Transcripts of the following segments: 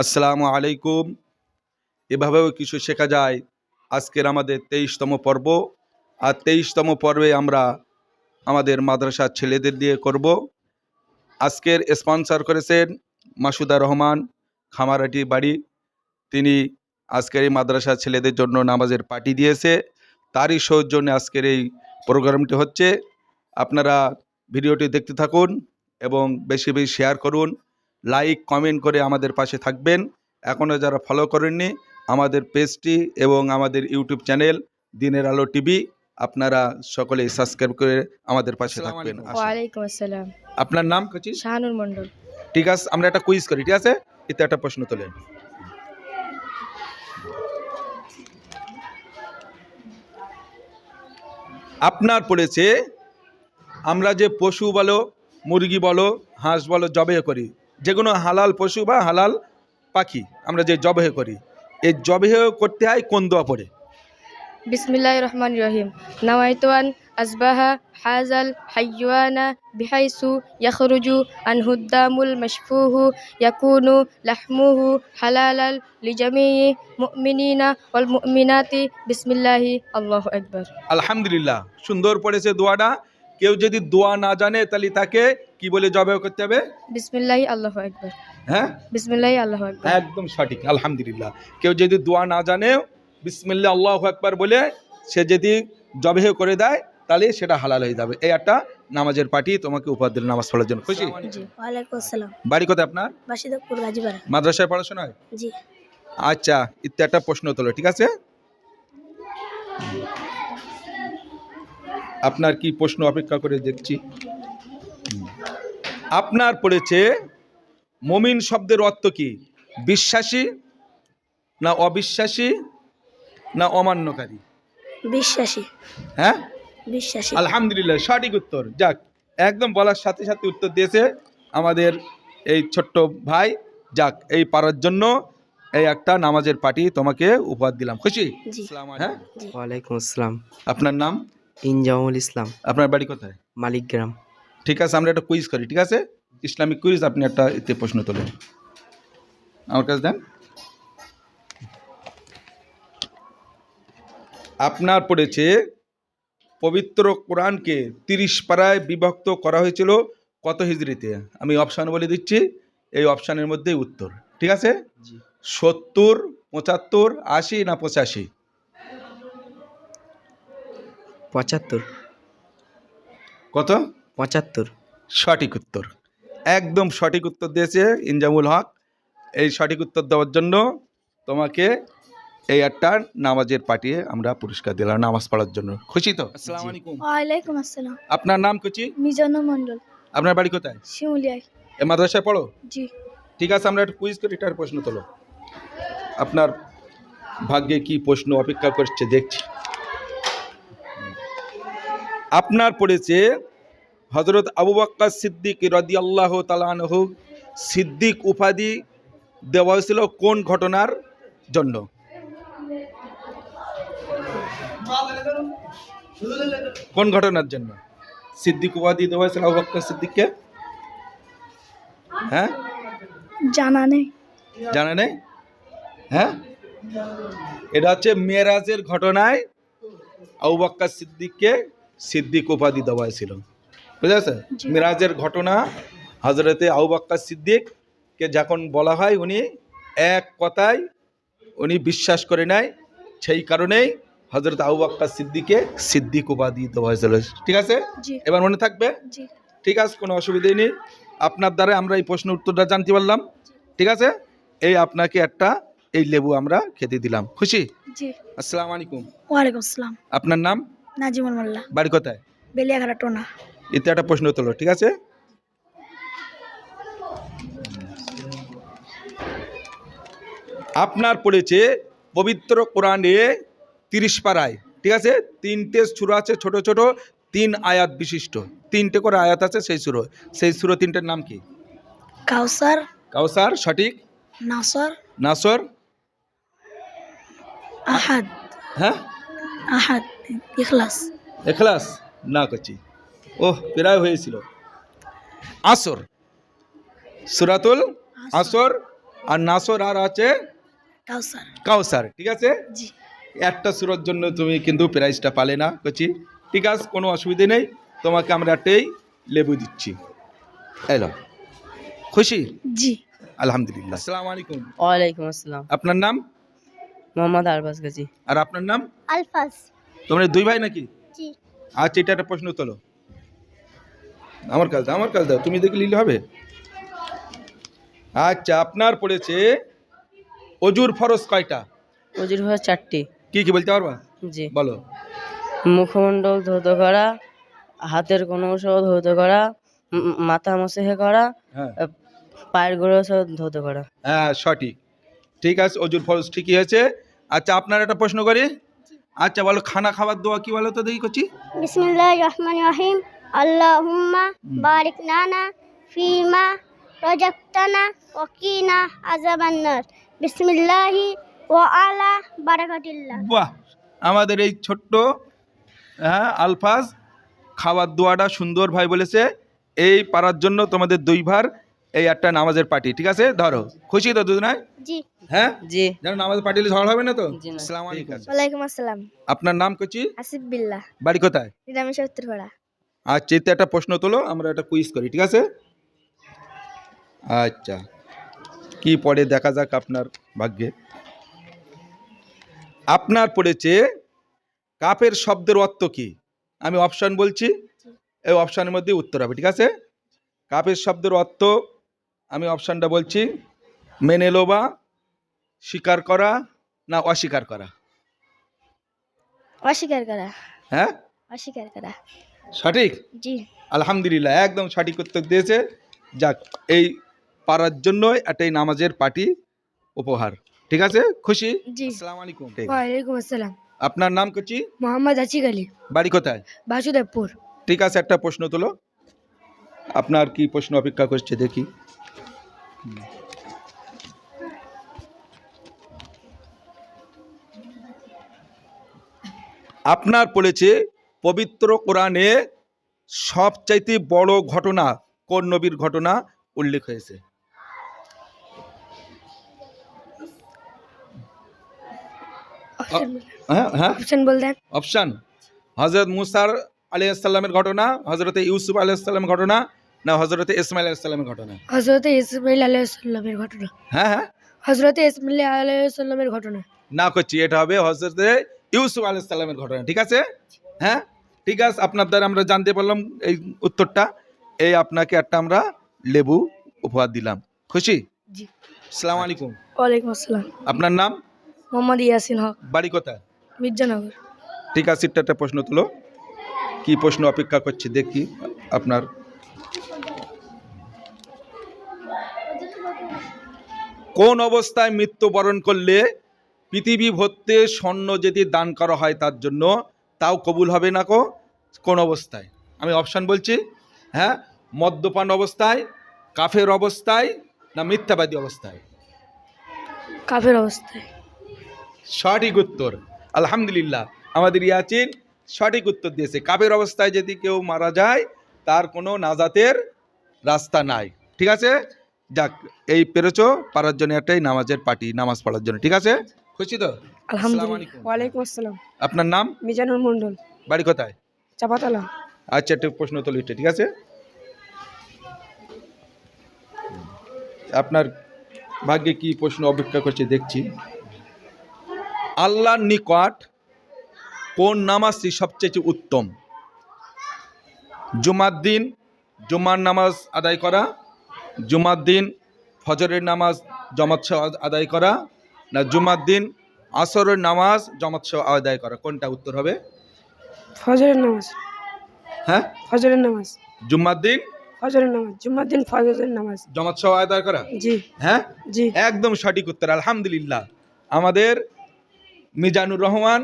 আসসালামু আলাইকুম। এভাবেও কিছু শেখা যায়। আজকের আমাদের 23তম পর্ব, আর 23তম পর্বে আমরা আমাদের মাদ্রাসার ছেলেদের দিয়ে করব। আজকের স্পন্সর করেছেন মাসুদা রহমান, খামারাটি বাড়ি। তিনি আজকের এই মাদ্রাসার ছেলেদের জন্য নামাজের পার্টি দিয়েছে, তারই সৌজন্যে আজকের এই প্রোগ্রামটি হচ্ছে। আপনারা ভিডিওটি দেখতে থাকুন এবং বেশি বেশি শেয়ার করুন, লাইক কমেন্ট করে আমাদের পাশে থাকবেন। এখনও যারা ফলো করেননি আমাদের পেজটি এবং আমাদের ইউটিউব চ্যানেল দিনের আলো টিভি, আপনারা সকলেই সাবস্ক্রাইব করে আমাদের পাশে থাকবেন। ওয়ালাইকুম আসসালাম। আপনার নাম কি? শাহানুর মণ্ডল। ঠিক আছে, আমরা একটা কুইজ করি, ঠিক আছে? এতে একটা প্রশ্ন তোলেন। আপনার পড়েছে, আমরা যে পশু বলো, মুরগি বলো, হাঁস বলো জবেহ করি, যে কোনো হালাল পশু বা হালাল পাখি আমরা যে জবেহ করি, এই জবেহ করতে হয় কোন দোয়া পড়ে? বিসমিল্লাহির রহমানির রহিম। নাওয়াইতু আন আসবাহা হাযাল হাইওয়ানা বিহাইসু ইয়াখরুজু আনহু দামুল মাশফুহু ইয়াকুনু লাহমুহু হালালাল লিজামিই মুমিনিনা ওয়াল মুমিনাতি বিসমিল্লাহি আল্লাহু আকবার। আলহামদুলিল্লাহ, সুন্দর পড়েছে দোয়াটা। কেউ যদি দোয়া না জানে তাহলে তাকে কি বলে জবেহ করতে হবে? বিসমিল্লাহি আল্লাহু আকবার। হ্যাঁ, বিসমিল্লাহি আল্লাহু আকবার। একদম সঠিক, আলহামদুলিল্লাহ। কেউ যদি দোয়া না জানে বিসমিল্লাহ আল্লাহু আকবার বলে সে যদি জবেহ করে দেয় তাহলে সেটা হালাল হয়ে যাবে। এই একটা নামাজের পার্টি তোমাকে উপহার দিল নামাজ পড়ার জন্য। খুশি? জি। ওয়ালাইকুম আসসালাম। বাড়ি কোথায় আপনার? বাসিদাপুর গাজীপাড়া। মাদ্রাসায় পড়াশোনা হয়? জি। আচ্ছা, ইত্যা একটা প্রশ্ন তোলো, ঠিক আছে? আপনার কি প্রশ্ন অপেক্ষা করে দেখছি। আপনার পড়েছে মুমিন শব্দের অর্থ কি? বিশ্বাসী না অবিশ্বাসী না অমান্যকারী? বিশ্বাসী। হ্যাঁ, বিশ্বাসী। আলহামদুলিল্লাহ, সঠিক উত্তর। যাক, একদম বলার সাথে সাথে উত্তর দিয়েছে আমাদের এই ছোট্ট ভাই। যাক, এই পারার জন্য এই একটা নামাজের পার্টি তোমাকে উপহার দিলাম। খুশি? হ্যাঁ, ওয়ালাইকুম আসসালাম। আপনার নাম? ইনজামুল ইসলাম। আপনার বাড়ি কোথায়? মালিকগ্রাম। ঠিক আছে, আমরা একটা কুইজ করি, ঠিক আছে? Islamic quiz. আপনি একটা এতে প্রশ্ন তোলেন, আমার কাছে দেন। আপনার পড়েছে পবিত্র কোরআনকে 30 পারায় বিভক্ত করা হয়েছিল কত হিজরিতে? আমি অপশান বলে দিচ্ছি, এই অপশানের মধ্যেই উত্তর, ঠিক আছে? 70, 75, 80 না 85? 75। কত? 75। সঠিক উত্তর, একদম সঠিক উত্তর দিয়েছে ইনজামুল হক। এই সঠিক উত্তর দেওয়ার জন্য তোমাকে এই একটা নামাজের পাঠিয়ে আমরা পুরস্কার দিলাম নামাজ পড়ার জন্য। খুশি তো? আসসালামু আলাইকুম। ওয়ালাইকুম আসসালাম। আপনার নাম কি? মিজানুর মণ্ডল। আপনার বাড়ি কোথায়? শিমুলিয়ায়। এ মাদ্রাসায় পড়ো? জি। ঠিক আছে, আমরা একটা কুইজ করি, এটার প্রশ্ন তোলো। আপনার ভাগ্যে কি প্রশ্ন অপেক্ষা করছে দেখছি। আপনার পড়েছে হযরত আবু বকর সিদ্দিক রাদিয়াল্লাহু তাআলা আনহু সিদ্দিক উপাধি দেওয়া হয়েছিল কোন ঘটনার জন্য? কোন ঘটনার জন্য সিদ্দিক উপাধি দেওয়া হয়েছিল আবু বকর সিদ্দিককে? হ্যাঁ, জানা নেই। জানা নেই? হ্যাঁ, এটা হচ্ছে মেরাজের ঘটনায় আবু বকর সিদ্দিককে সিদ্দিক উপাধি দেওয়া হয়েছিল, বুঝেছে? মেরাজের ঘটনা হযরতে আবু বকর সিদ্দিককে যখন বলা হয় উনি এক কথায় উনি বিশ্বাস করে নেয়, সেই কারণেই হযরত আবু বকর সিদ্দিককে সিদ্দিক উপাধি দেওয়া হয়েছিল, ঠিক আছে? এবার মনে থাকবে? ঠিক আছে, কোনো অসুবিধাই নেই। আপনার দ্বারা আমরা এই প্রশ্ন উত্তরটা জানতে পারলাম, ঠিক আছে? এই আপনাকে একটা এই লেবু আমরা খেতে দিলাম। খুশি? জি। আসসালামু আলাইকুম। ওয়ালাইকুম আসসালাম। আপনার নাম? নাজিমুল মোল্লা। বাড়ি কোথায়? বেলিয়াঘাটা টোনা। এতে একটা প্রশ্ন তোলো, ঠিক আছে? আপনার পড়েছে পবিত্র কোরআনে 30 পারায়, ঠিক আছে, 3টে সূরা আছে, ছোট ছোট 3 আয়াত বিশিষ্ট, 3টে করে আয়াত আছে সেই সূরা 3টের নাম কি? কাউসার। কাউসার সঠিক। নাসর। নাসর। আহাদ। হ্যাঁ, আহাদ। ইখলাস। ইখলাস না করছি, ওহ প্রায় হয়েছিল। আসর, সূরাতুল আসর আর নাসর আর আছে কাউসার। কাউসার, ঠিক আছে। জি। একটা সূরার জন্য তুমি কিন্তু প্রাইজটা পালে না কচি, ঠিক আছে, কোনো অসুবিধে নেই, তোমাকে আমরা একটাই লেবু দিচ্ছি। এলো, খুশি? জি। আলহামদুলিল্লাহ। আসসালামু আলাইকুম। ওয়ালাইকুম আসসালাম। আপনার নাম? মোহাম্মদ আরবাজ গাজী। আর আপনার নাম? আলফাজ। তোমরা দুই ভাই নাকি? জি। আচ্ছা, এটা একটা প্রশ্ন তোলো। আমার কাজ দাও, তুমি দেখে নিলে হবে। আচ্ছা, আপনার পড়েছে অজুর ফরজ কয়টা? অজুর ফরজ 4টি। কি কি বলতে পারবা? জি। বলো। মুখমণ্ডল ধৌত করা, হাতের কোনো অংশ ধৌত করা, মাথা মসেহে করা, হ্যাঁ পায়ের গোড়া সহ ধৌত করা। হ্যাঁ, সঠিক, ঠিক আছে, অজুর ফরজ ঠিকই হয়েছে। আচ্ছা, আপনার একটা প্রশ্ন করি। আচ্ছা বলো, খানা খাবার দোয়া কি বলো তো দেখি করছি। বিসমিল্লাহির রহমানির রহিম। আল্লাহুম্মা বারিক লানা ফিমা রাযাকতানা ওয়া কিনা আযাবান্নার। বিসমিল্লাহি ওয়া আলা বারাকাতিল্লাহ। বাহ, আমাদের এই ছোট্ট আলফাজ খাবার দোয়াটা সুন্দর ভাই বলেছে। এই পারার জন্য তোমাদের দুই ভার এই একটা নামাজের পার্টি, ঠিক আছে, ধরো। খুশি তো দুজনায়? জি। হ্যাঁ, জি। যেন নামাজের পার্টি হলে ঝড় হবে না তো? জি না। আসসালামু আলাইকুম। ওয়ালাইকুম আসসালাম। আপনার নাম কচি? আসিফ বিল্লাহ। বাড়ি কোথায়? নিরামিষের উত্তরপাড়া। আচ্ছা, এতে একটা প্রশ্ন তোলো, আমরা একটা কুইজ করি, ঠিক আছে। আচ্ছা, কি পড়ে দেখা যাক আপনার ভাগ্যে। আপনার পড়েছে কাফের শব্দের অর্থ কি? আমি অপশন বলছি, এই অপশনের মধ্যে উত্তর হবে, ঠিক আছে। কাফের শব্দের অর্থ আমি অপশনটা বলছি, মেনে লোবা, স্বীকার করা না অস্বীকার করা? অস্বীকার করা। হ্যাঁ, অস্বীকার করা। সঠিক, জি। আলহামদুলিল্লাহ, একদম সঠিক উত্তর দিয়েছে। যাক, এই পারার জন্য এটাই নামাজের পার্টি উপহার, ঠিক আছে, খুশি? জি। আসসালামু আলাইকুম। ওয়ালাইকুম আসসালাম। আপনার নাম কচি? মোহাম্মদ আচিক আলী, বাড়ি কোথায়? বাসুদেবপুর। ঠিক আছে, একটা প্রশ্ন তোলো। আপনার কি প্রশ্ন অপেক্ষা করছে দেখি। আপনার পড়েছে পবিত্র কোরআনে সবচাইতে বড় ঘটনা কোন নবীর ঘটনা উল্লেখ হয়েছে? হ্যাঁ হ্যাঁ, অপশন বল দেন। অপশান, হজরত মুসার আলাইহিসসালামের ঘটনা, হজরতে ইউসুফ আলাইহিসসালামের ঘটনা, না হজরতে ইসমাইল আলাইহিসসালামের ঘটনা? হযরতে ইসমাইল আলাইহিস সালামের ঘটনা। হ্যাঁ হ্যাঁ, হযরতে ইসমাইল আলাইহিস সালামের ঘটনা। না করছি, এটা হবে হজরতে ইউসুফ আলাইহিসসালামের ঘটনা, ঠিক আছে। হ্যাঁ, ঠিক আছে, আপনার দ্বারা আমরা জানতে পারলাম এই উত্তরটা। এই আপনাকে একটা আমরা লেবু উপহার দিলাম, খুশি? জি। আসসালামু আলাইকুম। ওয়ালাইকুম আসসালাম। আপনার নাম? মোহাম্মদ ইয়াসিন হক, বাড়ি কোথায়? মির্জানগর। ঠিক আছে, একটা প্রশ্ন তুলো। কি প্রশ্ন অপেক্ষা করছে দেখি আপনার। কোন অবস্থায় মৃত্যুবরণ করলে পৃথিবী ভর্তি স্বর্ণ যদি দান করা হয় তার জন্য, তাও কবুল হবে না? কোন অবস্থায়? আমি অপশান বলছি। হ্যাঁ, মদ্যপান অবস্থায়, কাফের অবস্থায়, না মিথ্যাবাদী অবস্থায়? কাফের অবস্থায়। সঠিক উত্তর, আলহামদুলিল্লাহ, আমাদের ইয়াচিন সঠিক উত্তর দিয়েছে। কাফের অবস্থায় যদি কেউ মারা যায় তার কোনো নাজাতের রাস্তা নাই, ঠিক আছে। যাক, এই পেরেছো পারার জন্য একটাই নামাজের পার্টি, নামাজ পড়ার জন্য, ঠিক আছে, খুশি তো? আসসালামু আলহামদুলিল্লাহ। আলাইকুম। ওয়ালাইকুম আসসালাম। আপনার নাম? মিজানুর মন্ডল, বাড়ি কোথায়? চাপাতলা। আচ্ছা, একটা প্রশ্ন তো লিখতে, ঠিক আছে। আপনার ভাগ্যে কি প্রশ্ন অপেক্ষা করছে দেখছি। আল্লাহর নিকট কোন নামাজটি সবচেয়ে উত্তম? জুমার দিন জুমার নামাজ আদায় করা, জুমার দিন ফজরের নামাজ জামাত সহ আদায় করা, না জুমার দিন আসরের নামাজ জামাত সহ আদায় করা? কোনটা উত্তর হবে? ফজরের নামাজ। হ্যাঁ, ফজরের নামাজ। জুম্মার দিন ফজরের নামাজ। জুম্মার দিন ফজরের নামাজ। জামাত সহ আদায় করা। জি। হ্যাঁ, জি। একদম সঠিক উত্তর, আলহামদুলিল্লাহ, আমাদের মিজানুর রহমান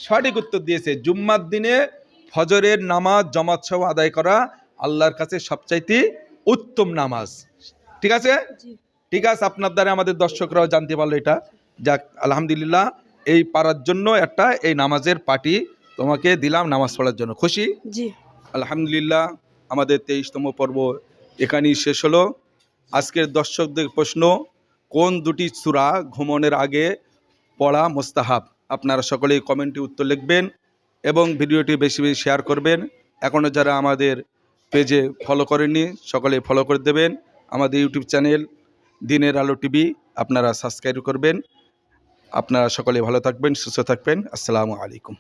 সঠিক উত্তর দিয়েছে। জুম্মার দিনে ফজরের নামাজ জামাত সহ আদায় করা আল্লাহর কাছে সবচাইতে উত্তম নামাজ, ঠিক আছে। জি। ঠিক আছে, আপনার দ্বারা আমাদের দর্শকরাও জানতে পারলো এটা। যাক, আলহামদুলিল্লাহ, এই পারার জন্য একটা এই নামাজের পার্টি তোমাকে দিলাম নামাজ পড়ার জন্য, খুশি? জি। আলহামদুলিল্লাহ, আমাদের 23তম পর্ব এখানেই শেষ হলো। আজকের দর্শকদের প্রশ্ন, কোন দুটি সূরা ঘুমানোর আগে পড়া মুস্তাহাব? আপনারা সকলেই কমেন্টে উত্তর লিখবেন এবং ভিডিওটি বেশি বেশি শেয়ার করবেন। এখনও যারা আমাদের পেজে ফলো করেননি সকলে ফলো করে দেবেন। আমাদের ইউটিউব চ্যানেল দিনের আলো টিভি আপনারা সাবস্ক্রাইব করবেন। আপনারা সকলে ভালো থাকবেন, সুস্থ থাকবেন। আসসালামু আলাইকুম।